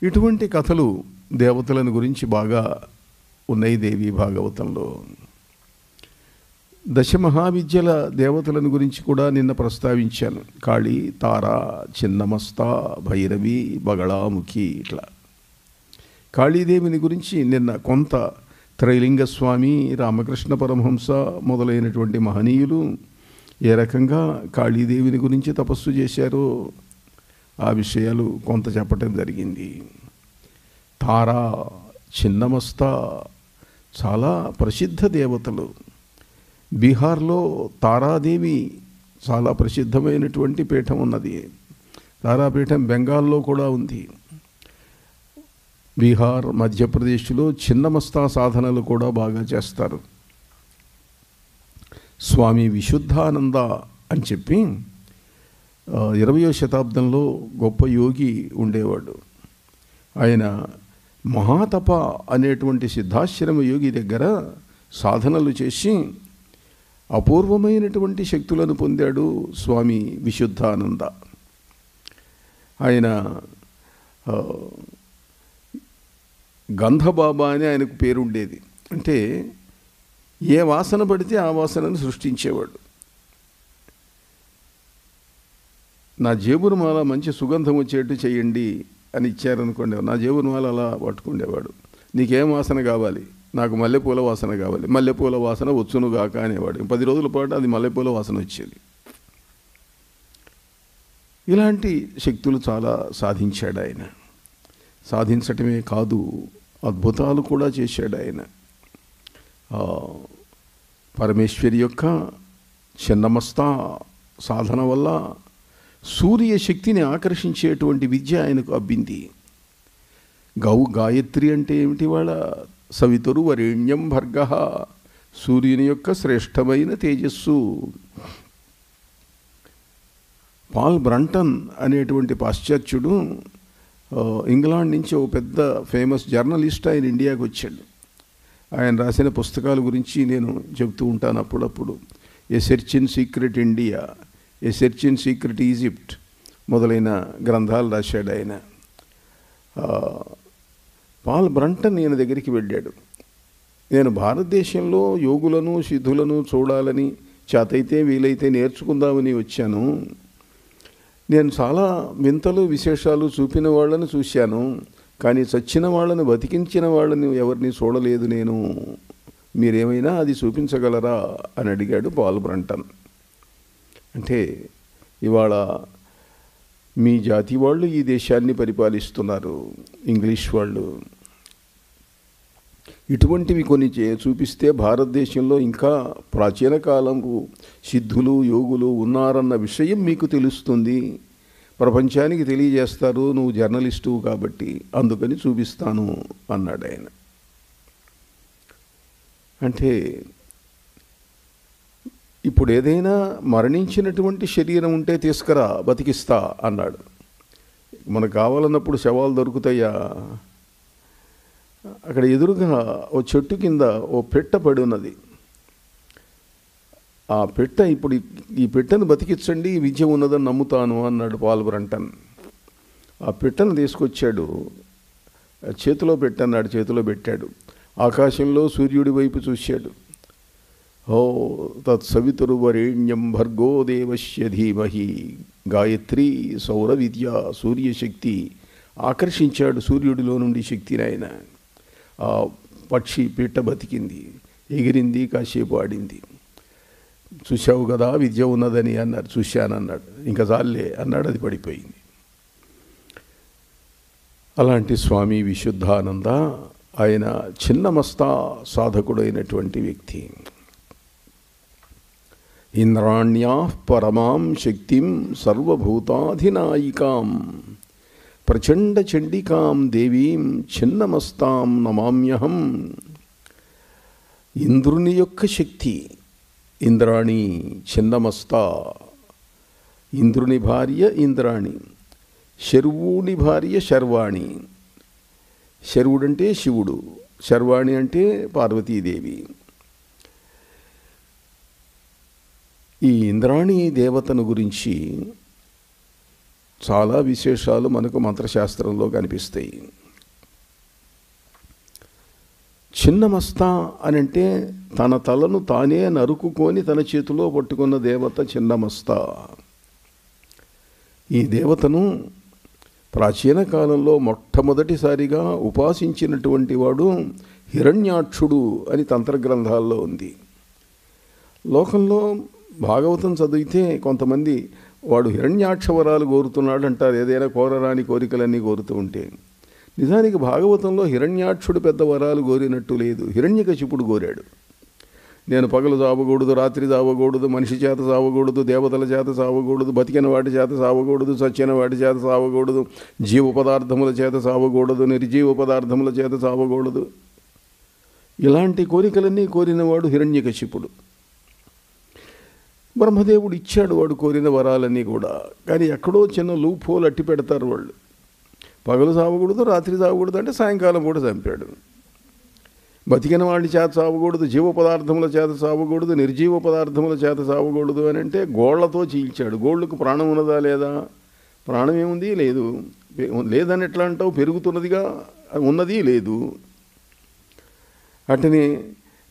ఇటువంటి కథలు దేవతలను గురించి బాగా ఉన్నాయి దేవి భాగవతంలో. దశమహావిద్యల దేవతలను గురించి కూడా నిన్న ప్రస్తావించాను. కాళీ, తార, చిన్నమస్త, భైరవి, బగళాముఖి. ఇట్లా కాళీదేవిని గురించి నిన్న కొంత త్రైలింగస్వామి, రామకృష్ణ పరమహంస మొదలైనటువంటి మహనీయులు ఏ రకంగా కాళీదేవిని గురించి తపస్సు చేశారో ఆ విషయాలు కొంత చెప్పటం జరిగింది. తార, చిన్నమస్త చాలా ప్రసిద్ధ దేవతలు. బీహార్లో తారాదేవి చాలా ప్రసిద్ధమైనటువంటి పీఠం ఉన్నది. తారాపీఠం బెంగాల్లో కూడా ఉంది. బీహార్, మధ్యప్రదేశ్లో చిన్నమస్తా సాధనలు కూడా బాగా చేస్తారు. స్వామి విశుద్ధానంద అని చెప్పి 20వ శతాబ్దంలో గొప్ప యోగి ఉండేవాడు. ఆయన మహాతప అనేటువంటి సిద్ధాశ్రమ యోగి దగ్గర సాధనలు చేసి అపూర్వమైనటువంటి శక్తులను పొందాడు స్వామి విశుద్ధానంద. ఆయన గంధబాబా అని ఆయనకు పేరుండేది. అంటే ఏ వాసన పడితే ఆ వాసనను సృష్టించేవాడు. నా జేబురుమాల మంచి సుగంధం వచ్చేట్టు చేయండి అని ఇచ్చారనుకోండి, నా జేబురుమాల అలా పట్టుకుండేవాడు. నీకేం వాసన కావాలి? నాకు మల్లెపూల వాసన కావాలి. మల్లెపూల వాసన వచ్చునుగాక అనేవాడు. 10 రోజుల పాటు అది మల్లెపూల వాసన వచ్చేది. ఇలాంటి శక్తులు చాలా సాధించాడు ఆయన. సాధించటమే కాదు, అద్భుతాలు కూడా చేశాడు ఆయన. పరమేశ్వరి యొక్క చిన్నమస్తా సాధన వల్ల సూర్యశక్తిని ఆకర్షించేటువంటి విద్య ఆయనకు అబ్బింది. గాయత్రి అంటే ఏమిటి? వాళ్ళ సవితురు వరేణ్యం భర్గః, సూర్యుని యొక్క శ్రేష్టమైన తేజస్సు. పాల్ బ్రంటన్ అనేటువంటి పాశ్చాత్యుడు ఇంగ్లాండ్ నుంచి ఒక పెద్ద ఫేమస్ జర్నలిస్ట్ ఆయన ఇండియాకి వచ్చాడు. ఆయన రాసిన పుస్తకాల గురించి నేను చెప్తూ ఉంటాను అప్పుడప్పుడు. A search in secret India, a search in secret Egypt మొదలైన గ్రంథాలు రాశాడు ఆయన. పాల్ బ్రంటన్ ఈయన దగ్గరికి వెళ్ళాడు. నేను భారతదేశంలో యోగులను సిద్ధులను చూడాలని, చేతైతే వీలైతే నేర్చుకుందామని వచ్చాను. నేను చాలా వింతలు విశేషాలు చూపిన వాళ్ళని చూశాను, కానీ చచ్చిన వాళ్ళని బతికించిన వాళ్ళని ఎవరిని చూడలేదు నేను. మీరేమైనా అది చూపించగలరా అని అడిగాడు పాల్ బ్రంటన్. అంటే ఇవాళ మీ జాతి వాళ్ళు ఈ దేశాన్ని పరిపాలిస్తున్నారు, ఇంగ్లీష్ వాళ్ళు. ఇటువంటివి కొన్ని చూపిస్తే భారతదేశంలో ఇంకా ప్రాచీన కాలంలో సిద్ధులు యోగులు ఉన్నారన్న విషయం మీకు తెలుస్తుంది, ప్రపంచానికి తెలియజేస్తారు. నువ్వు జర్నలిస్టు కాబట్టి అందుకని చూపిస్తాను అన్నాడు ఆయన. అంటే ఇప్పుడు ఏదైనా మరణించినటువంటి శరీరం ఉంటే తీసుకురా, బతికిస్తా అన్నాడు. మనకు కావాలన్నప్పుడు శవాలు దొరుకుతాయా? అక్కడ ఎదురుగా ఓ చెట్టు కింద ఓ పెట్ట పడి ఉన్నది. ఆ పెట్ట, ఇప్పుడు ఈ పెట్టను బతికించండి, విద్య ఉన్నదని నమ్ముతాను అన్నాడు పాల్ బ్రంటన్. ఆ పెట్టను తీసుకొచ్చాడు, చేతిలో పెట్టన్నాడు. చేతిలో పెట్టాడు. ఆకాశంలో సూర్యుడి వైపు చూశాడు. ఓ తత్సవితురు వరేణ్యం భర్గో దేవస్య ధీమహి, గాయత్రి సౌర విద్య, సూర్యశక్తి ఆకర్షించాడు సూర్యుడిలో నుండి శక్తిని ఆయన. ఆ పక్షి పీట బతికింది, ఎగిరింది, కాసేపు ఆడింది. చూశావు కదా విద్య ఉన్నదని అన్నారు. చూశానన్నాడు. ఇంకా చాలే అన్నాడు, అది పడిపోయింది. అలాంటి స్వామి విశుద్ధానంద ఆయన చిన్నమస్తా సాధకుడైనటువంటి వ్యక్తి. ఇంద్రాణ్యా పరమాం శక్తిం సర్వభూతాధినాయికాం ప్రచండ చండికాం దేవీం చిన్నమస్తాం నమామ్యహం. ఇంద్రుని యొక్క శక్తి ఇంద్రాణి, చిన్నమస్తా. ఇంద్రుని భార్య ఇంద్రాణి, శర్వుని భార్య శర్వాణి. శర్వుడంటే శివుడు, శర్వాణి అంటే పార్వతీదేవి. ఈ ఇంద్రాణి దేవతను గురించి చాలా విశేషాలు మనకు మంత్రశాస్త్రంలో కనిపిస్తాయి. చిన్నమస్తా అని అంటే తన తలను తానే నరుకుకొని తన చేతిలో పట్టుకున్న దేవత చిన్నమస్తా. ఈ దేవతను ప్రాచీన కాలంలో మొట్టమొదటిసారిగా ఉపాసించినటువంటి వాడు హిరణ్యాక్షుడు అని తంత్రగ్రంథాల్లో ఉంది. లోకంలో భాగవతం చదివితే కొంతమంది వాడు హిరణ్యాక్ష వరాలు కోరుతున్నాడు అంటారు, ఏదైనా కోరరాని కోరికలన్నీ కోరుతూ ఉంటే. నిజానికి భాగవతంలో హిరణ్యాక్షుడు పెద్ద వరాలు కోరినట్టు లేదు. హిరణ్యకశిపుడు కోరాడు, నేను పగలు చావకూడదు, రాత్రి చావకూడదు, మనిషి చేత చావకూడదు, దేవతల చేత చావకూడదు, బతికిన వాటి చేత చావకూడదు, చచ్చిన వాటి చేత చావకూడదు, జీవ పదార్థముల చేత చావకూడదు, నిర్జీవ పదార్థముల చేత చావకూడదు. ఇలాంటి కోరికలన్నీ కోరినవాడు హిరణ్యకశిపుడు. బ్రహ్మదేవుడు ఇచ్చాడు వాడు కోరిన వరాలన్నీ కూడా. కానీ ఎక్కడో చిన్న లూప్ హోల్ అట్టి పెడతారు వాళ్ళు. పగలు చావకూడదు, రాత్రి చావకూడదు అంటే సాయంకాలం కూడా చంపాడు. బతికిన వాడి చేత చావకూడదు, జీవ పదార్థముల చేత చావకూడదు, నిర్జీవ పదార్థముల చేత చావకూడదు అని అంటే గోళ్లతో చీల్చాడు. గోళ్ళకు ప్రాణం ఉన్నదా లేదా? ప్రాణం ఏముంది? లేదు. లేదని ఎట్లా అంటావు? పెరుగుతున్నదిగా, ఉన్నది లేదు. అట్టని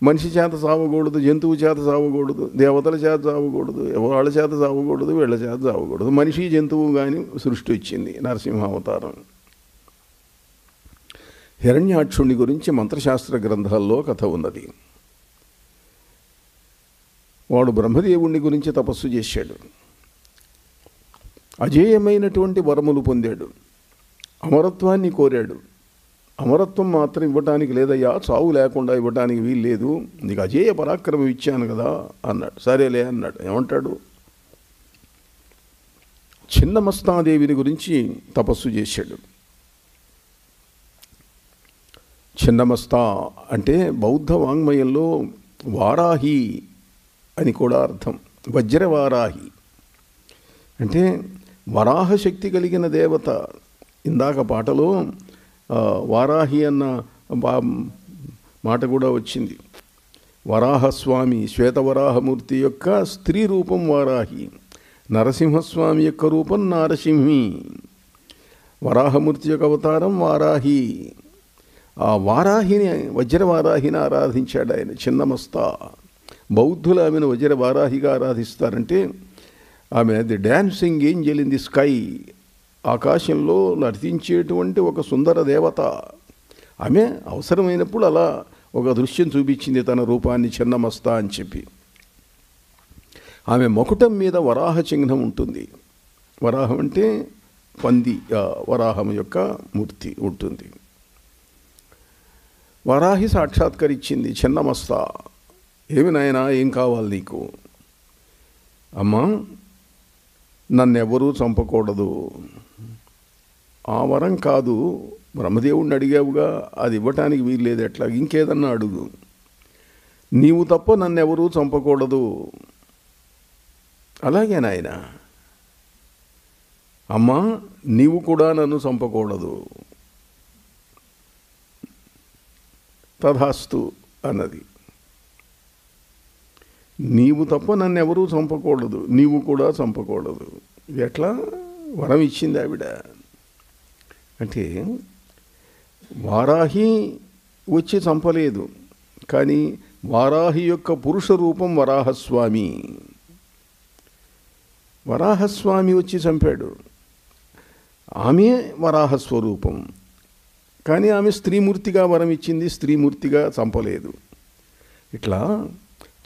మనిషి చేత చావకూడదు, జంతువు చేత చావకూడదు, దేవతల చేత చావకూడదు, వాళ్ళ చేత చావకూడదు, వీళ్ళ చేత చావకూడదు. మనిషి జంతువు కానీ సృష్టి వచ్చింది నరసింహావతారం. హిరణ్యాక్షుని గురించి మంత్రశాస్త్ర గ్రంథాల్లో కథ ఉన్నది. వాడు బ్రహ్మదేవుణ్ణి గురించి తపస్సు చేశాడు. అజేయమైనటువంటి వరములు పొందాడు. అమరత్వాన్ని కోరాడు. అమరత్వం మాత్రం ఇవ్వటానికి లేదయ్యా, చావు లేకుండా ఇవ్వటానికి వీలు లేదు, నీకు అజేయ పరాక్రమం ఇచ్చాను కదా అన్నాడు. సరేలే అన్నాడు. ఏమంటాడు? చిన్నమస్తాదేవిని గురించి తపస్సు చేశాడు. చిన్నమస్తా అంటే బౌద్ధ వాంగ్మయంలో వారాహి అని కూడా అర్థం. వజ్రవారాహి అంటే వరాహశక్తి కలిగిన దేవత. ఇందాక పాటలో వారాహి అన్న మాట కూడా వచ్చింది. వరాహస్వామి శ్వేతవరాహమూర్తి యొక్క స్త్రీ రూపం వారాహి, నరసింహస్వామి యొక్క రూపం నారసింహి. వరాహమూర్తి యొక్క అవతారం వారాహి. ఆ వారాహిని, వజ్రవారాహిని ఆరాధించాడు ఆయన. చిన్నమస్తా. బౌద్ధులు ఆమెను వజ్రవారాహిగా ఆరాధిస్తారంటే ఆమె the dancing Angel in the sky, ఆకాశంలో నర్తించేటువంటి ఒక సుందర దేవత. ఆమె అవసరమైనప్పుడు అలా ఒక దృశ్యం చూపించింది తన రూపాన్ని, చిన్నమస్తా అని చెప్పి. ఆమె మకుటం మీద వరాహ చిహ్నం ఉంటుంది. వరాహం అంటే పంది, వరాహం యొక్క మూర్తి ఉంటుంది. వరాహి సాక్షాత్కరించింది. చిన్నమస్తా, ఏమి నాయనా, ఏం కావాలి నీకు? అమ్మా, నన్నెవరూ చంపకూడదు. ఆ వరం కాదు, బ్రహ్మదేవుడిని అడిగావుగా, అది ఇవ్వటానికి వీలు లేదు. ఎట్లా? ఇంకేదన్నా అడుగు. నీవు తప్ప నన్నెవరూ చంపకూడదు. అలాగే నాయన. అమ్మా, నీవు కూడా నన్ను చంపకూడదు. తథాస్తు అన్నది. నీవు తప్ప నన్నెవరూ చంపకూడదు, నీవు కూడా చంపకూడదు. ఎట్లా? వరం ఇచ్చింది ఆవిడ. అంటే వారాహి వచ్చి చంపలేదు, కానీ వారాహి యొక్క పురుష రూపం వరాహస్వామి. వరాహస్వామి వచ్చి చంపాడు. ఆమె వరాహస్వరూపం, కానీ ఆమె స్త్రీమూర్తిగా వరం ఇచ్చింది, స్త్రీమూర్తిగా చంపలేదు. ఇట్లా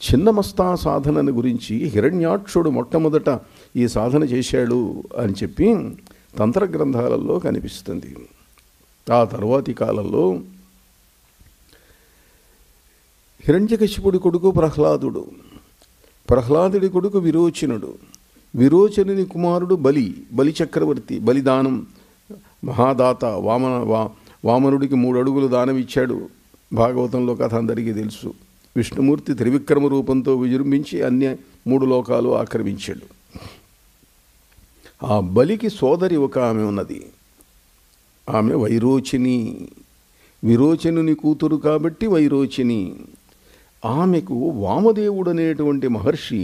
చిన్నమస్తా సాధనను గురించి హిరణ్యాక్షుడు మొట్టమొదట ఈ సాధన చేశాడు అని చెప్పి తంత్రగ్రంథాలలో కనిపిస్తుంది. ఆ తర్వాతి కాలంలో హిరణ్యకశిపుడి కొడుకు ప్రహ్లాదుడు, ప్రహ్లాదుడి కొడుకు విరోచనుడు, విరోచనుని కుమారుడు బలి చక్రవర్తి. బలిదానం మహాదాత. వామనుడికి 3 అడుగులు దానం ఇచ్చాడు. భాగవతంలో కథ అందరికీ తెలుసు. విష్ణుమూర్తి త్రివిక్రమ రూపంతో విజృంభించి అన్ని 3 లోకాలు ఆక్రమించాడు. ఆ బలికి సోదరి ఒక ఆమె ఉన్నది. ఆమె వైరోచిని. విరోచనుని కూతురు కాబట్టి వైరోచిని. ఆమెకు వామదేవుడు అనేటువంటి మహర్షి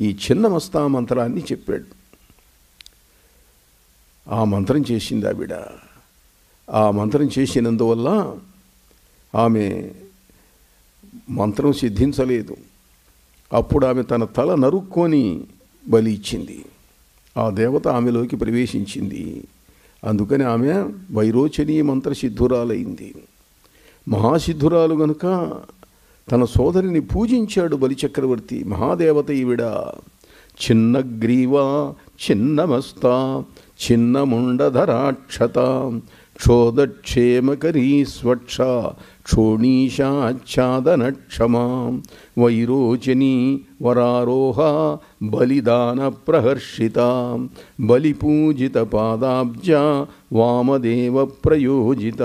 ఈ చిన్నమస్తా మంత్రాన్ని చెప్పాడు. ఆ మంత్రం చేసింది ఆవిడ. ఆ మంత్రం చేసినందువల్ల ఆమె మంత్రం సిద్ధించలేదు. అప్పుడు ఆమె తన తల నరుక్కొని బలి ఇచ్చింది. ఆ దేవత ఆమెలోకి ప్రవేశించింది. అందుకని ఆమె వైరోచనీ మంత్రసిద్ధురాలైంది. మహాసిద్ధురాలు గనుక తన సోదరిని పూజించాడు బలిచక్రవర్తి. మహాదేవత ఈవిడ. చిన్న గ్రీవ చిన్నమస్త చిన్న ముండధరాక్షత క్షోదక్షేమకరీ స్వక్ష క్షోణీశాచ్ఛాదనక్షమా వైరోచనీ వరారోహ బలిదాన ప్రహర్షిత బలిపూజిత పాదాబ్జ వామదేవ ప్రయోజిత.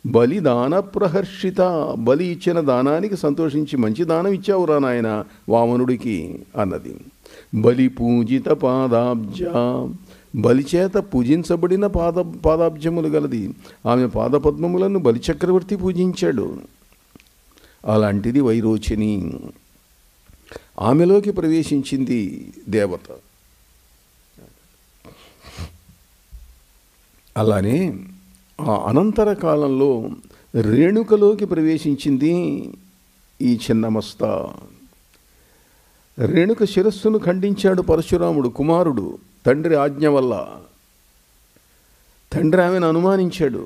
బలిదాన ప్రహర్షిత, బలి ఇచ్చిన దానానికి సంతోషించి మంచి దానం ఇచ్చావురా నాయన వామనుడికి అన్నది. బలి పూజిత పాదాబ్జ, బలిచేత పూజించబడిన పాదాబ్జములు గలది. ఆమె పాదపద్మములను బలిచక్రవర్తి పూజించాడు. అలాంటిది వైరోచని. ఆమెలోకి ప్రవేశించింది దేవత. అలానే ఆ అనంతర కాలంలో రేణుకలోకి ప్రవేశించింది ఈ చిన్నమస్త. రేణుక శిరస్సును ఖండించాడు పరశురాముడు, కుమారుడు, తండ్రి ఆజ్ఞ వల్ల. తండ్రి ఆమెను అనుమానించాడు.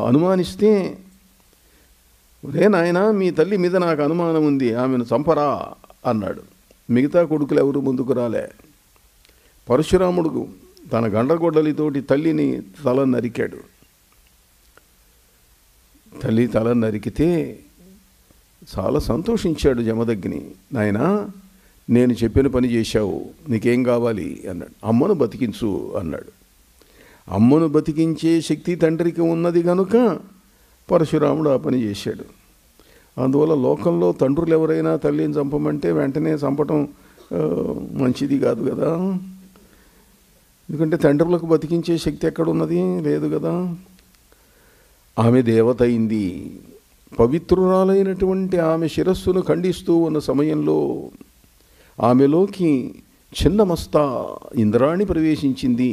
అనుమానిస్తే, రే నాయన, మీ తల్లి మీద నాకు అనుమానం ఉంది, ఆమెను చంపరా అన్నాడు. మిగతా కొడుకులు ఎవరు ముందుకు రాలే. పరశురాముడు తన గండ్రగొడ్డలితోటి తల్లిని తల నరికాడు. తల్లి తల నరికితే చాలా సంతోషించాడు జమదగ్ని. నాయనా, నేను చెప్పిన పని చేశావు, నీకేం కావాలి అన్నాడు. అమ్మను బతికించు అన్నాడు. అమ్మను బతికించే శక్తి తండ్రికి ఉన్నది కనుక పరశురాముడు ఆ పని చేశాడు. అందువల్ల లోకంలో తండ్రులు ఎవరైనా తల్లిని చంపమంటే వెంటనే చంపటం మంచిది కాదు కదా. ఎందుకంటే తండ్రులకు బతికించే శక్తి ఎక్కడున్నది? లేదు కదా. ఆమె దేవత అయింది. పవిత్రురాలైనటువంటి ఆమె శిరస్సును ఖండిస్తూ ఉన్న సమయంలో ఆమెలోకి చిన్నమస్త ఇంద్రాణి ప్రవేశించింది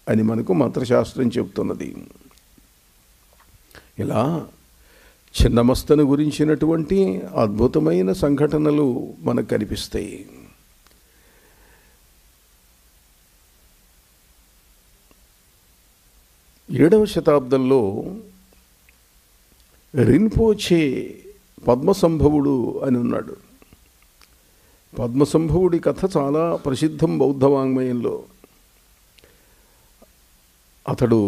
అని మనకు మంత్రశాస్త్రం చెబుతున్నది. ఇలా చిన్నమస్తను గురించినటువంటి అద్భుతమైన సంఘటనలు మనకు కనిపిస్తాయి. ఏడవ శతాబ్దంలో రిన్పోచే పద్మసంభవుడు అని ఉన్నాడు. పద్మసంభవుడి కథ చాలా ప్రసిద్ధం బౌద్ధ వాంగ్మయంలో. అతడు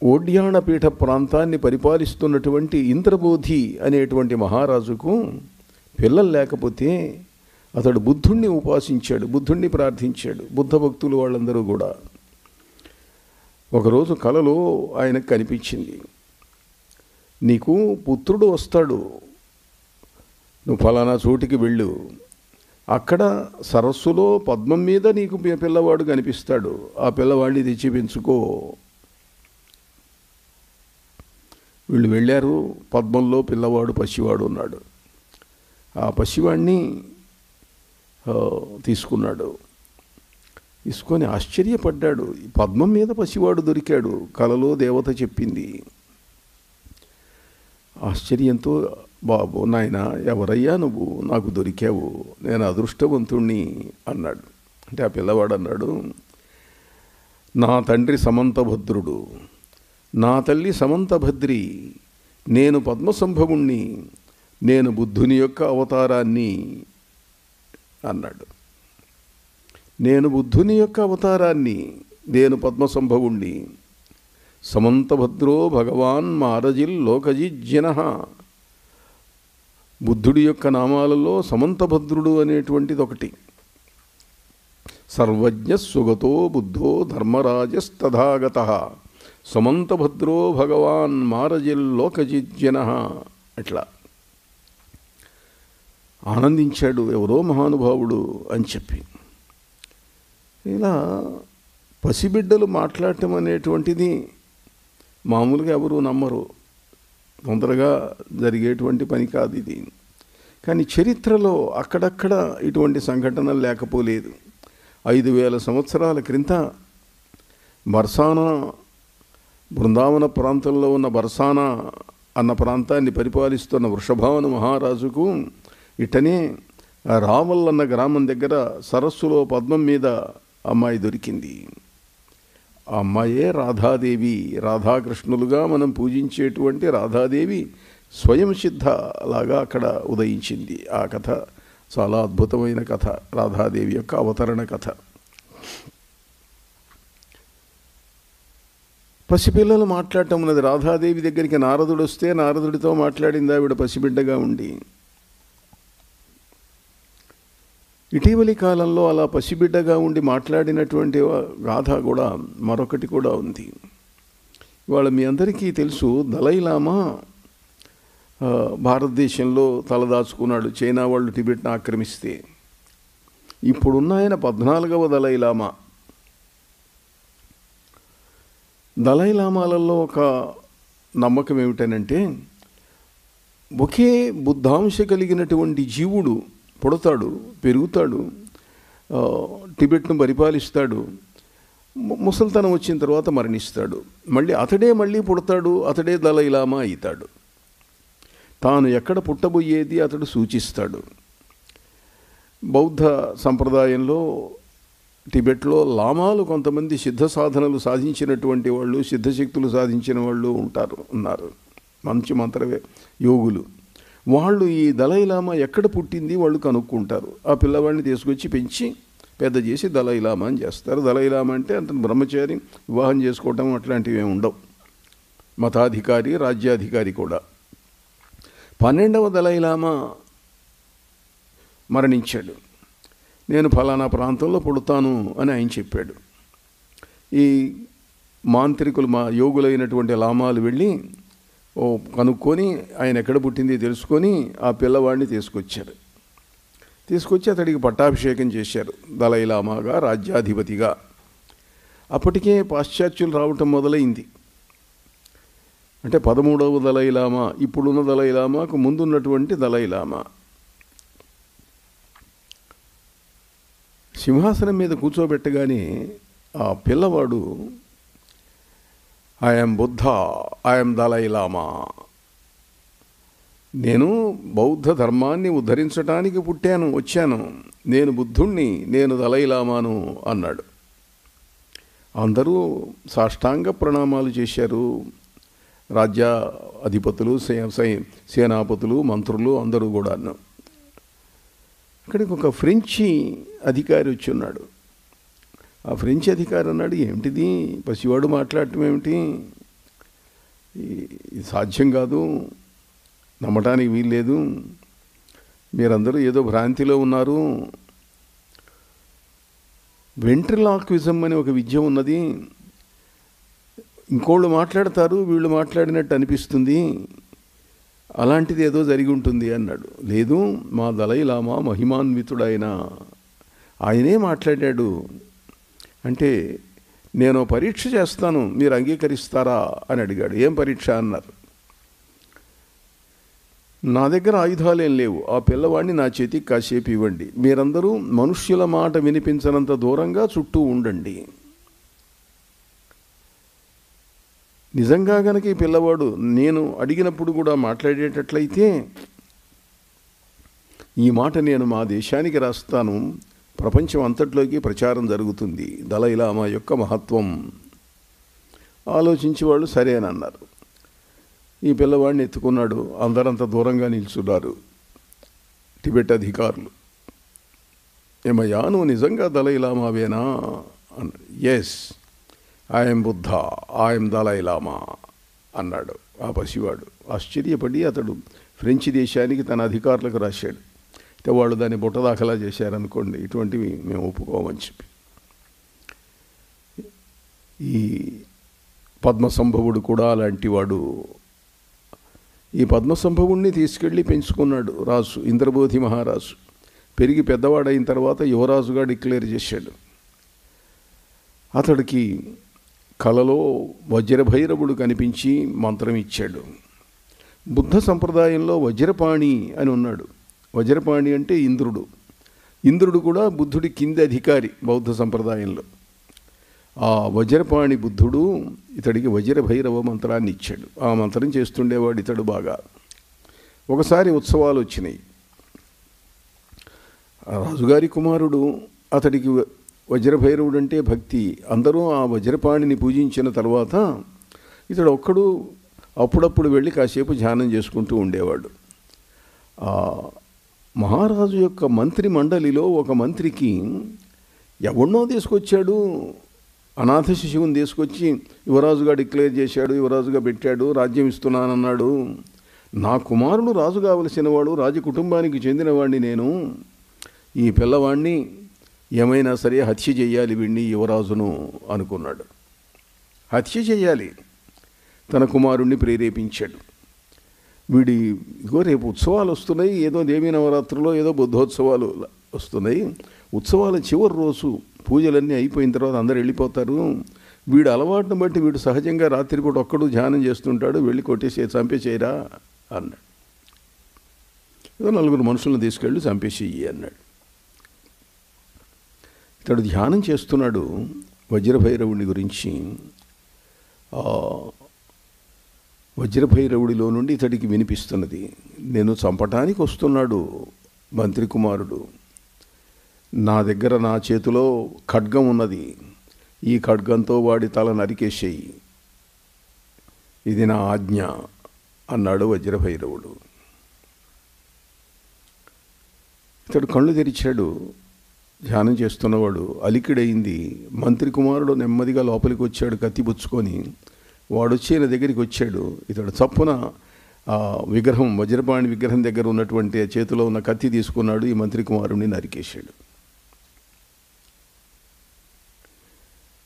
ఓడ్యాణపీఠ ప్రాంతాన్ని పరిపాలిస్తున్నటువంటి ఇంద్రబోధి అనేటువంటి మహారాజుకు పిల్లలు లేకపోతే అతడు బుద్ధుణ్ణి ఉపాసించాడు, బుద్ధుణ్ణి ప్రార్థించాడు. బుద్ధ భక్తులు వాళ్ళందరూ కూడా. ఒకరోజు కలలో ఆయనకు కనిపించింది, నీకు పుత్రుడు వస్తాడు, నువ్వు ఫలానా చోటికి వెళ్ళు, అక్కడ సరస్సులో పద్మం మీద నీకు పిల్లవాడు కనిపిస్తాడు, ఆ పిల్లవాడిని తెచ్చి పెంచుకో. వీళ్ళు వెళ్ళారు. పద్మంలో పిల్లవాడు పసివాడు ఉన్నాడు. ఆ పసివాడిని తీసుకున్నాడు. తీసుకొని ఆశ్చర్యపడ్డాడు. పద్మం మీద పసివాడు దొరికాడు, కలలో దేవత చెప్పింది. ఆశ్చర్యంతో, బాబు నాయన, ఎవరయ్యా నువ్వు, నాకు దొరికావు, నేను అదృష్టవంతుణ్ణి అన్నాడు. అంటే ఆ పిల్లవాడు అన్నాడు, నా తండ్రి సమంతభద్రుడు, నా తల్లి సమంతభద్రి, నేను పద్మసంభవుణ్ణి, నేను బుద్ధుని యొక్క అవతారాన్ని అన్నాడు. నేను బుద్ధుని యొక్క అవతారాన్ని, నేను పద్మసంభవుణ్ణి. సమంతభద్రో భగవాన్ మారజిల్ లోకజిజ్జన. బుద్ధుడి యొక్క నామాలలో సమంతభద్రుడు అనేటువంటిది ఒకటి. సర్వజ్ఞ సుగతో బుద్ధో ధర్మరాజస్తథాగత సమంతభద్రో భగవాన్ మారజిల్ లోకజిజ్జన. అట్లా ఆనందించాడు ఎవరో మహానుభావుడు అని చెప్పి. ఇలా పసిబిడ్డలు మాట్లాడటం అనేటువంటిది మామూలుగా ఎవరు నమ్మరు, తొందరగా జరిగేటువంటి పని కాదు ఇది. కానీ చరిత్రలో అక్కడక్కడ ఇటువంటి సంఘటనలు లేకపోలేదు. 5000 సంవత్సరాల క్రింద బర్సానా, బృందావన ప్రాంతంలో ఉన్న బర్సానా అన్న ప్రాంతాన్ని పరిపాలిస్తున్న వృషభావన మహారాజుకు ఇటనే రావల్ అన్న గ్రామం దగ్గర సరస్సులో పద్మం మీద అమ్మాయి దొరికింది. ఆ అమ్మాయే రాధాదేవి. రాధాకృష్ణులుగా మనం పూజించేటువంటి రాధాదేవి స్వయం సిద్ధలాగా అక్కడ ఉదయించింది. ఆ కథ చాలా అద్భుతమైన కథ, రాధాదేవి యొక్క అవతరణ కథ. పసిపిల్లలు మాట్లాడటం ఉన్నది. రాధాదేవి దగ్గరికి నారదుడు వస్తే నారదుడితో మాట్లాడింది ఆవిడ పసిబిడ్డగా ఉండి. ఇటీవలి కాలంలో అలా పసిబిడ్డగా ఉండి మాట్లాడినటువంటి గాథ కూడా మరొకటి కూడా ఉంది. ఇవాళ మీ అందరికీ తెలుసు, దలైలామా భారతదేశంలో తలదాచుకున్నాడు చైనా వాళ్ళు టిబెట్ను ఆక్రమిస్తే. ఇప్పుడున్న ఆయన 14వ దలైలామా. దలైలామాలలో ఒక నమ్మకం ఏమిటనంటే, ఒకే బుద్ధాంశ కలిగినటువంటి జీవుడు పుడతాడు, పెరుగుతాడు, టిబెట్ను పరిపాలిస్తాడు, ముసల్తనం వచ్చిన తర్వాత మరణిస్తాడు. మళ్ళీ పుడతాడు, అతడే దలైలామా అవుతాడు. తాను ఎక్కడ పుట్టబోయేది అతడు సూచిస్తాడు. బౌద్ధ సంప్రదాయంలో టిబెట్లో లామాలు కొంతమంది సిద్ధ సాధనలు సాధించినటువంటి వాళ్ళు, సిద్ధశక్తులు సాధించిన వాళ్ళు ఉన్నారు. మంచి మంత్రవే యోగులు. వాళ్ళు ఈ దలైలామా ఎక్కడ పుట్టింది వాళ్ళు కనుక్కుంటారు. ఆ పిల్లవాడిని తీసుకొచ్చి పెంచి పెద్ద చేసి దలైలామా అని చేస్తారు. దలైలామా అంటే అంత బ్రహ్మచారి, వివాహం చేసుకోవటం అట్లాంటివి ఏమి ఉండవు. మతాధికారి, రాజ్యాధికారి కూడా. 12వ దలైలామా మరణించాడు. నేను ఫలానా ప్రాంతంలో పుడతాను అని ఆయన చెప్పాడు. ఈ మాంత్రికులు, మా యోగులైనటువంటి లామాలు వెళ్ళి కనుక్కొని ఆయన ఎక్కడ పుట్టింది తెలుసుకొని ఆ పిల్లవాడిని తీసుకొచ్చి అతడికి పట్టాభిషేకం చేశారు దలైలామాగా, రాజ్యాధిపతిగా. అప్పటికే పాశ్చాత్యులు రావటం మొదలైంది. అంటే 13వ దలైలామా, ఇప్పుడున్న దలైలామాకు ముందున్నటువంటి దలైలామా. సింహాసనం మీద కూర్చోబెట్టగానే ఆ పిల్లవాడు ఐఎమ్ బుద్ధ, ఐఎమ్ దలైలామా, నేను బౌద్ధ ధర్మాన్ని ఉద్ధరించడానికి వచ్చాను, నేను బుద్ధుణ్ణి, నేను దలైలామాను అన్నాడు. అందరూ సాష్టాంగ ప్రణామాలు చేశారు. రాజ్య అధిపతులు, సేనాపతులు, మంత్రులు అందరూ కూడా. ఇక్కడికి ఒక ఫ్రెంచి అధికారి వచ్చి ఉన్నాడు. ఆ ఫ్రెంచ్ అధికారి అన్నాడు, ఏమిటిది పసివాడు మాట్లాడటం ఏమిటి, ఇది సాధ్యం కాదు, నమ్మటానికి వీల్లేదు, మీరందరూ ఏదో భ్రాంతిలో ఉన్నారు. వెంట్రిలాక్విజం అనే ఒక విద్య ఉన్నది, ఇంకోళ్ళు మాట్లాడతారు, వీళ్ళు మాట్లాడినట్టు అనిపిస్తుంది, అలాంటిది ఏదో జరిగి ఉంటుంది అన్నాడు. లేదు, మా దలైలామా మహిమాన్వితుడైన ఆయనే మాట్లాడాడు. అంటే నేను పరీక్ష చేస్తాను, మీరు అంగీకరిస్తారా అని అడిగాడు. ఏం పరీక్ష అన్నారు. నా దగ్గర ఆయుధాలేం లేవు, ఆ పిల్లవాడిని నా చేతికి కాసేపు ఇవ్వండి, మీరందరూ మనుష్యుల మాట వినిపించనంత దూరంగా చుట్టూ ఉండండి. నిజంగా గనక ఈ పిల్లవాడు నేను అడిగినప్పుడు కూడా మాట్లాడేటట్లయితే ఈ మాట నేను మా దేశానికి రాస్తాను, ప్రపంచం అంతట్లోకి ప్రచారం జరుగుతుంది, దలైలామా యొక్క మహత్వం. ఆలోచించి వాళ్ళు సరేనన్నారు. ఈ పిల్లవాడిని ఎత్తుకున్నాడు. అందరంత దూరంగా నిల్చున్నారు టిబెట్ అధికారులు. ఏమయ్యా, నువ్వు నిజంగా దలైలామావేనా అన్నాడు. Yes, I'm Buddha, I'm Dalai Lama అన్నాడు ఆ పసివాడు. ఆశ్చర్యపడి అతడు ఫ్రెంచ్ దేశానికి తన అధికారులకు రాశాడు. అయితే వాళ్ళు దాన్ని బుట్టదాఖలా చేశారనుకోండి, ఇటువంటివి మేము ఒప్పుకోమని చెప్పి. ఈ పద్మసంభవుడు కూడా అలాంటి వాడు. ఈ పద్మసంభవుణ్ణి తీసుకెళ్ళి పెంచుకున్నాడు రాజు, ఇంద్రబోధి మహారాజు. పెరిగి పెద్దవాడైన తర్వాత యువరాజుగా డిక్లేర్ చేశాడు. అతడికి కలలో వజ్రభైరవుడు కనిపించి మంత్రం ఇచ్చాడు. బుద్ధ సంప్రదాయంలో వజ్రపాణి అని ఉన్నాడు. వజ్రపాణి అంటే ఇంద్రుడు. ఇంద్రుడు కూడా బుద్ధుడి కింది అధికారి బౌద్ధ సంప్రదాయంలో. ఆ వజ్రపాణి బుద్ధుడు ఇతడికి వజ్రభైరవ మంత్రాన్ని ఇచ్చాడు. ఆ మంత్రం చేస్తుండేవాడు ఇతడు బాగా. ఒకసారి ఉత్సవాలు వచ్చినాయి. రాజుగారి కుమారుడు, అతడికి వజ్రభైరవుడు అంటే భక్తి. అందరూ ఆ వజ్రపాణిని పూజించిన తర్వాత ఇతడు ఒక్కడు అప్పుడప్పుడు వెళ్ళి కాసేపు ధ్యానం చేసుకుంటూ ఉండేవాడు. మహారాజు యొక్క మంత్రి మండలిలో ఒక మంత్రికి ఎవరినో తీసుకొచ్చాడు, అనాథ శిశువుని తీసుకొచ్చి యువరాజుగా డిక్లేర్ చేశాడు, యువరాజుగా పెట్టాడు, రాజ్యం ఇస్తున్నానన్నాడు. నా కుమారుడు రాజు కావలసిన వాడు, రాజ కుటుంబానికి చెందినవాడిని నేను. ఈ పిల్లవాడిని ఏమైనా సరే హత్య చేయాలి, వీడిని యువరాజును అనుకున్నాడు. హత్య చేయాలి, తన కుమారుణ్ణి ప్రేరేపించాడు. వీడి ఇగో రేపు ఉత్సవాలు వస్తున్నాయి, ఏదో దేవీ నవరాత్రులో ఏదో బుద్ధోత్సవాలు వస్తున్నాయి. ఉత్సవాల చివరి రోజు పూజలన్నీ అయిపోయిన తర్వాత అందరు వెళ్ళిపోతారు. వీడు అలవాటును బట్టి వీడు సహజంగా రాత్రిపూట ఒక్కడు ధ్యానం చేస్తుంటాడు, వెళ్ళి కొట్టేసి చంపేసేయరా అన్నాడు. ఏదో 4 మనుషులను తీసుకెళ్ళి చంపేసేయి అన్నాడు. ఇతడు ధ్యానం చేస్తున్నాడు వజ్రభైరవుడి గురించి. వజ్రభైరవుడిలో నుండి ఇతడికి వినిపిస్తున్నది, నేను చంపటానికి వస్తున్నాడు మంత్రి కుమారుడు. నా దగ్గర నా చేతిలో ఖడ్గం ఉన్నది, ఈ ఖడ్గంతో వాడి తల నరికేసేయి, ఇది నా ఆజ్ఞ అన్నాడు వజ్రభైరవుడు. ఇతడు కళ్ళు తెరిచాడు. ధ్యానం చేస్తున్నవాడు అలికిడైంది. మంత్రి కుమారుడు నెమ్మదిగా లోపలికి వచ్చాడు కత్తి పుచ్చుకొని. వాడు వచ్చి ఈయన దగ్గరికి వచ్చాడు. ఇతడు చప్పున విగ్రహం, వజ్రపాణి విగ్రహం దగ్గర ఉన్నటువంటి చేతిలో ఉన్న కత్తి తీసుకున్నాడు. ఈ మంత్రి కుమారుడిని నరికేశాడు.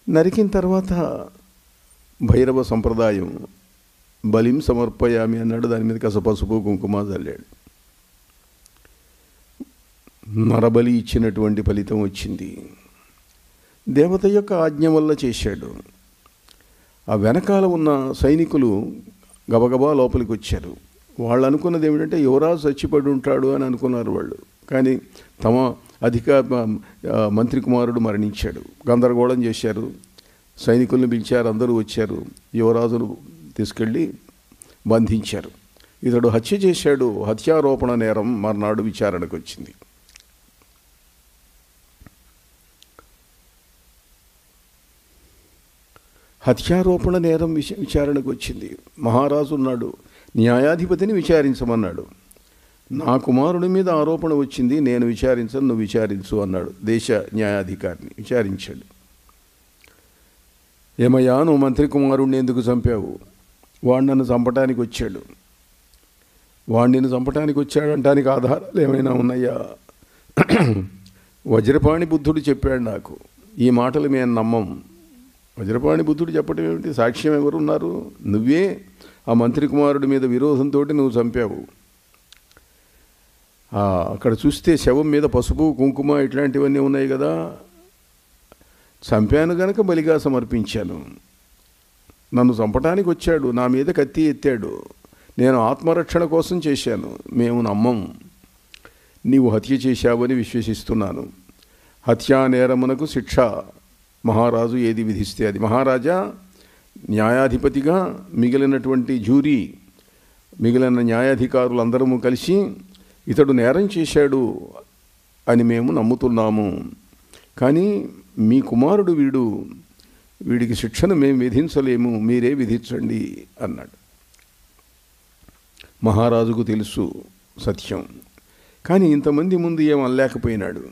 నరికిన తర్వాత భైరవ సంప్రదాయం బలిం సమర్పయామి అన్నాడు. దాని మీద కాస్త పసుపు కుంకుమ చల్లాడు. నరబలి ఇచ్చినటువంటి ఫలితం వచ్చింది. దేవత యొక్క ఆజ్ఞ వల్ల చేశాడు. ఆ వెనకాల ఉన్న సైనికులు గబగబా లోపలికి వచ్చారు. వాళ్ళు అనుకున్నది ఏమిటంటే యువరాజు చచ్చిపడి ఉంటాడు అని అనుకున్నారు వాళ్ళు. కానీ తమ మంత్రి కుమారుడు మరణించాడు. గందరగోళం చేశారు. సైనికులను పిలిచారు. అందరూ వచ్చారు. యువరాజును తీసుకెళ్ళి బంధించారు. ఇతడు హత్య చేశాడు. హత్యారోపణ నేరం మర్నాడు విచారణకు వచ్చింది. హత్యారోపణ నేరం విచారణకు వచ్చింది. మహారాజు ఉన్నాడు, న్యాయాధిపతిని విచారించమన్నాడు. నా కుమారుడి మీద ఆరోపణ వచ్చింది, నేను విచారించను, నువ్వు విచారించు అన్నాడు. దేశ న్యాయాధికారిని విచారించాడు. ఏమయ్యా, నువ్వు మంత్రి కుమారుడిని ఎందుకు చంపావు? వాడు నన్ను చంపటానికి వచ్చాడు. వాడిని చంపటానికి వచ్చాడంటానికి ఆధారాలు ఏమైనా ఉన్నాయా? వజ్రపాణి బుద్ధుడు చెప్పాడు నాకు. ఈ మాటలు మేము నమ్మం. వజ్రపాణి బుద్ధుడు చెప్పడం ఏమిటి? సాక్ష్యం ఎవరున్నారు? నువ్వే ఆ మంత్రి కుమారుడి మీద విరోధంతో నువ్వు చంపావు. అక్కడ చూస్తే శవం మీద పసుపు కుంకుమ ఇట్లాంటివన్నీ ఉన్నాయి కదా. చంపాను గనక బలిగా సమర్పించాను. నన్ను చంపటానికి వచ్చాడు, నా మీద కత్తి ఎత్తాడు. నేను ఆత్మరక్షణ కోసం చేశాను. మేము నమ్మం. నీవు హత్య చేశావని విశ్వసిస్తున్నాను. హత్యా నేరమునకు శిక్ష మహారాజు ఏది విధిస్తే అది. మహారాజా న్యాయాధిపతిగా మిగిలినటువంటి జ్యూరీ, మిగిలిన న్యాయాధికారులందరము కలిసి ఇతడు నేరం చేశాడు అని మేము నమ్ముతున్నాము. కానీ మీ కుమారుడు వీడికి శిక్షను మేము విధించలేము, మీరే విధించండి అన్నాడు. మహారాజుకు తెలుసు సత్యం, కానీ ఇంతమంది ముందు ఏం అనలేకపోయినాడు.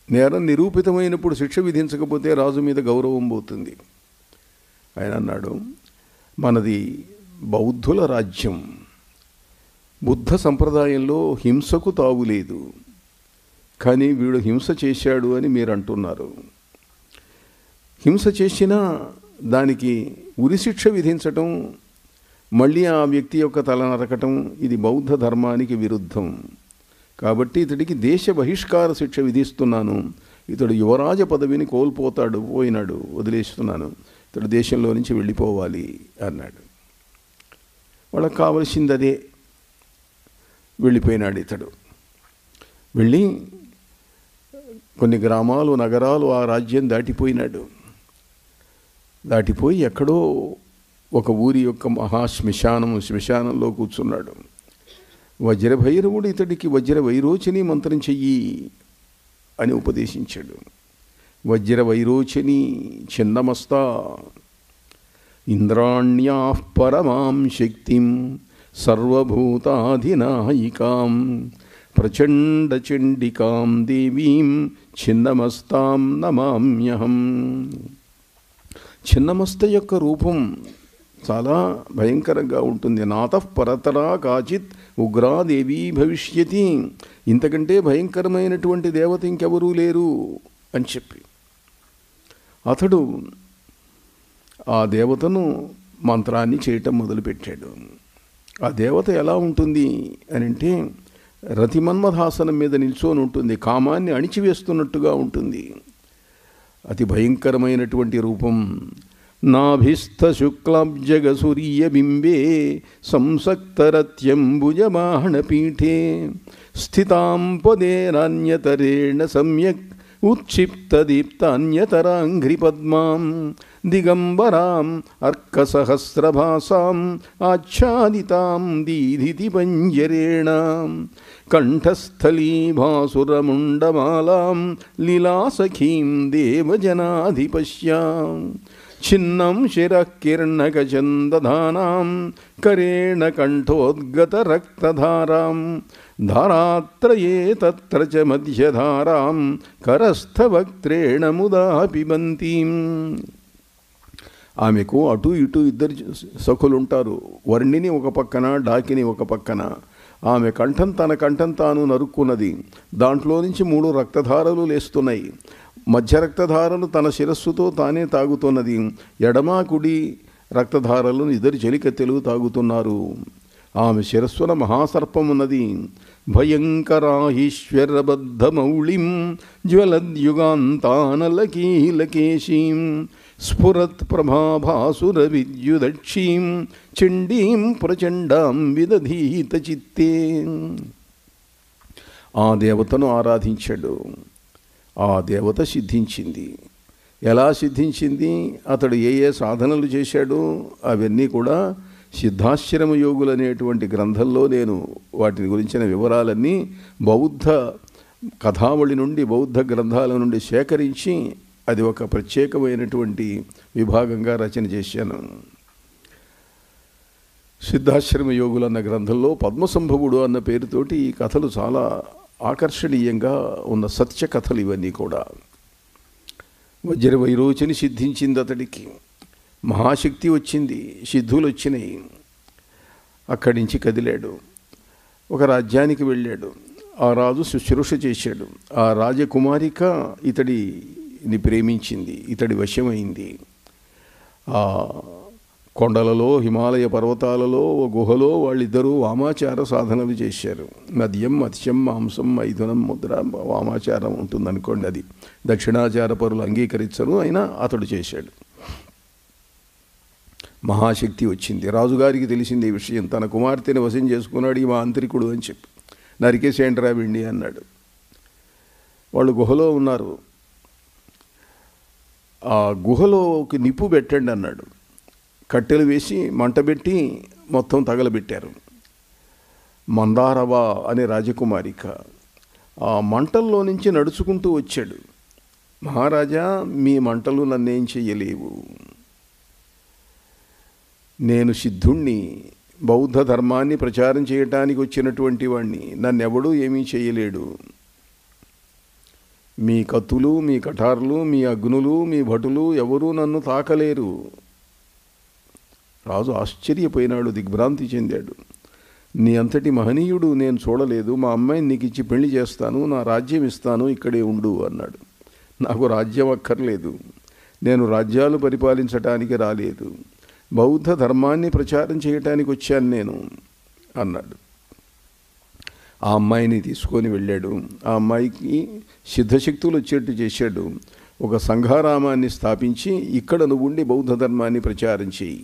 నేరం నిరూపితమైనప్పుడు శిక్ష విధించకపోతే రాజు మీద గౌరవం పోతుంది. ఆయన అన్నాడు, మనది బౌద్ధుల రాజ్యం. బుద్ధ సంప్రదాయంలో హింసకు తావులేదు. కానీ వీడు హింస చేశాడు అని మీరు అంటున్నారు. హింస చేసినా దానికి ఉరిశిక్ష విధించటం, మళ్ళీ ఆ వ్యక్తి యొక్క తల నరకటం ఇది బౌద్ధ ధర్మానికి విరుద్ధం. కాబట్టి ఇతడికి దేశ బహిష్కార శిక్ష విధిస్తున్నాను. ఇతడు యువరాజ పదవిని పోయినాడు, వదిలేస్తున్నాను. ఇతడు దేశంలో నుంచి వెళ్ళిపోవాలి అన్నాడు. వాళ్ళకి కావలసింది అదే. వెళ్ళిపోయినాడు ఇతడు. వెళ్ళి కొన్ని గ్రామాలు, నగరాలు, ఆ రాజ్యం దాటిపోయినాడు. దాటిపోయి ఎక్కడో ఒక ఊరి యొక్క శ్మశానంలో కూర్చున్నాడు. వజ్రభైరవుడు ఇతడికి వజ్రవైరోచని మంత్రం చెయ్యి అని ఉపదేశించాడు. వజ్రవైరోచని చిన్నమస్తా ఇంద్రాణ్యాః పరమాం శక్తిం సర్వభూతాధినాయికాం ప్రచండచండికాం దేవీం చిన్నమస్తాం నమామ్యహం. చిన్నమస్త యొక్క రూపం చాలా భయంకరంగా ఉంటుంది. నాతః పరతరా కాచిత్ ఉగ్రాదేవీ భవిష్యతి, ఇంతకంటే భయంకరమైనటువంటి దేవత ఇంకెవరూ లేరు అని చెప్పి అతడు ఆ దేవతను మంత్రాన్ని చేయటం మొదలుపెట్టాడు. ఆ దేవత ఎలా ఉంటుంది అని అంటే రతిమన్మథాసనం మీద నిల్చొని ఉంటుంది. కామాన్ని అణిచివేస్తున్నట్టుగా ఉంటుంది. అతి భయంకరమైనటువంటి రూపం. నాభిస్థ శుక్లాబ్జగసూర్యబింబే సంసక్తరత్యంబుజమాహణపీఠే స్థితాం పదేనాన్యతరేణ సమ్యక్ ఉత్క్షిప్తదీప్తాన్యతరాంఘ్రిపద్మాం దిగంబరాం అర్కసహస్రభాసాం ఆచ్ఛాదితాం దీధితి పంజరేణ కంఠస్థలీభాసురముండమాలాం లీలాసఖీం దేవజనాధిపశ్యాం చిన్నం శిరః కిర్ణకచందధానాం కరేణ కంఠోద్గతరక్తధారాం ధారాత్రయే తత్ర చ మధ్యధారాం కరస్థవక్త్రేణ ముదా పిబంతీం. ఆమెకు అటు ఇటు ఇద్దరు సఖులుంటారు. వర్ణిని ఒక పక్కన, డాకిని ఒక పక్కన. ఆమె కంఠం తన కంఠం తాను నరుక్కున్నది. దాంట్లో నుంచి 3 రక్తధారలు లేస్తున్నాయి. మధ్య రక్తధారలు తన శిరస్సుతో తానే తాగుతున్నది. ఎడమ కుడి రక్తధారలను ఇద్దరు చెలికత్తెలు తాగుతున్నారు. ఆమె శిరస్సున మహాసర్పం ఉన్నది. భయంకరాహీశ్వరబద్ధమౌళిం జ్వలద్యుగాంతానలకీలకేశీం స్ఫురత్ ప్రభాభాసుర విద్యుదక్షీం చండీం ప్రచండాం విదధీత చిత్తే. ఆ దేవతను ఆరాధించాడు. ఆ దేవత సిద్ధించింది. ఎలా సిద్ధించింది, అతడు ఏ ఏ సాధనలు చేశాడు, అవన్నీ కూడా సిద్ధాశ్రమ యోగులు అనేటువంటి గ్రంథంలో నేను వాటిని గురించిన వివరాలన్నీ బౌద్ధ కథావళి నుండి, బౌద్ధ గ్రంథాల నుండి సేకరించి అది ఒక ప్రత్యేకమైనటువంటి విభాగంగా రచన చేశాను. సిద్ధాశ్రమ యోగులు అన్న గ్రంథంలో పద్మసంభవుడు అన్న పేరుతోటి ఈ కథలు చాలా ఆకర్షణీయంగా ఉన్న సత్య కథలు ఇవన్నీ కూడా. వజ్రవైరోచని సిద్ధించింది అతడికి. మహాశక్తి వచ్చింది, సిద్ధులు వచ్చినాయి. అక్కడి నుంచి కదిలాడు. ఒక రాజ్యానికి వెళ్ళాడు. ఆ రాజు శుశ్రూష చేశాడు. ఆ రాజకుమారిక ఇతడిని ప్రేమించింది, ఇతడి వశమైంది. ఆ కొండలలో, హిమాలయ పర్వతాలలో, గుహలో వాళ్ళిద్దరూ వామాచార సాధనలు చేశారు. మద్యం, మత్స్యం, మాంసం, మైథునం, ముద్ర, వామాచారం ఉంటుందనుకోండి. అది దక్షిణాచార పరులు అంగీకరించరు, అయినా అతడు చేశాడు. మహాశక్తి వచ్చింది. రాజుగారికి తెలిసింది ఈ విషయం. తన కుమార్తెని వశం చేసుకున్నాడు ఈ మాంత్రికుడు అని చెప్పి నరికేసేంట్రా విండి అన్నాడు. వాళ్ళు గుహలో ఉన్నారు. ఆ గుహలోకి నిప్పు పెట్టండి అన్నాడు. కట్టెలు వేసి మంట పెట్టి మొత్తం తగలబెట్టారు. మందారవ అనే రాజకుమారిక ఆ మంటల్లో నుంచి నడుచుకుంటూ వచ్చాడు. మహారాజా, మీ మంటలు నన్నేం చెయ్యలేవు. నేను సిద్ధుణ్ణి, బౌద్ధ ధర్మాన్ని ప్రచారం చేయటానికి వచ్చినటువంటి వాణ్ణి. నన్నెవడూ ఏమీ చేయలేడు. మీ కత్తులు, మీ కఠారులు, మీ అగ్నులు, మీ భటులు ఎవరూ నన్ను తాకలేరు. రాజు ఆశ్చర్యపోయినాడు, దిగ్భ్రాంతి చెందాడు. నీ అంతటి మహనీయుడు నేను చూడలేదు. మా అమ్మాయిని నీకు ఇచ్చి పెళ్లి చేస్తాను, నా రాజ్యం ఇస్తాను, ఇక్కడే ఉండు అన్నాడు. నాకు రాజ్యం అక్కర్లేదు. నేను రాజ్యాలు పరిపాలించటానికి రాలేదు. బౌద్ధ ధర్మాన్ని ప్రచారం చేయటానికి వచ్చాను నేను అన్నాడు. ఆ అమ్మాయిని తీసుకొని వెళ్ళాడు. ఆ అమ్మాయికి సిద్ధశక్తులు వచ్చేట్టు చేశాడు. ఒక సంఘారామాన్ని స్థాపించి ఇక్కడ నువ్వు ఉండి బౌద్ధ ధర్మాన్ని ప్రచారం చేయి,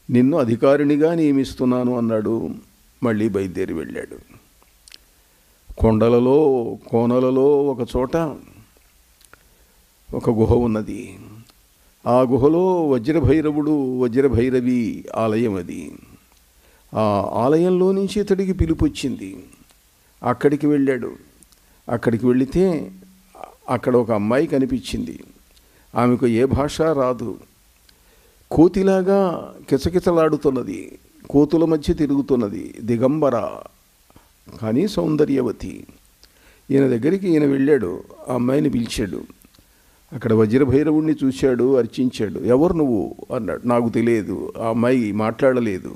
నిన్ను అధికారినిగా నియమిస్తున్నాను అన్నాడు. మళ్ళీ బయలుదేరి వెళ్ళాడు. కొండలలో కోనలలో ఒక చోట ఒక గుహ ఉన్నది. ఆ గుహలో వజ్రభైరవుడు వజ్రభైరవి ఆలయం అది. ఆ ఆలయంలో నుంచి ఇతడికి పిలుపు వచ్చింది. అక్కడికి వెళ్ళాడు. అక్కడికి వెళితే అక్కడ ఒక అమ్మాయి కనిపించింది. ఆమెకు ఏ భాష రాదు. కోతిలాగా కిచకిచలాడుతున్నది, కోతుల మధ్య తిరుగుతున్నది, దిగంబర కానీ సౌందర్యవతి. ఈయన దగ్గరికి ఈయన వెళ్ళాడు, ఆ అమ్మాయిని పిలిచాడు. అక్కడ వజ్రభైరవుణ్ణి చూశాడు, అర్చించాడు. ఎవరు నువ్వు అన్నాడు. నాకు తెలియదు. ఆ అమ్మాయి మాట్లాడలేదు.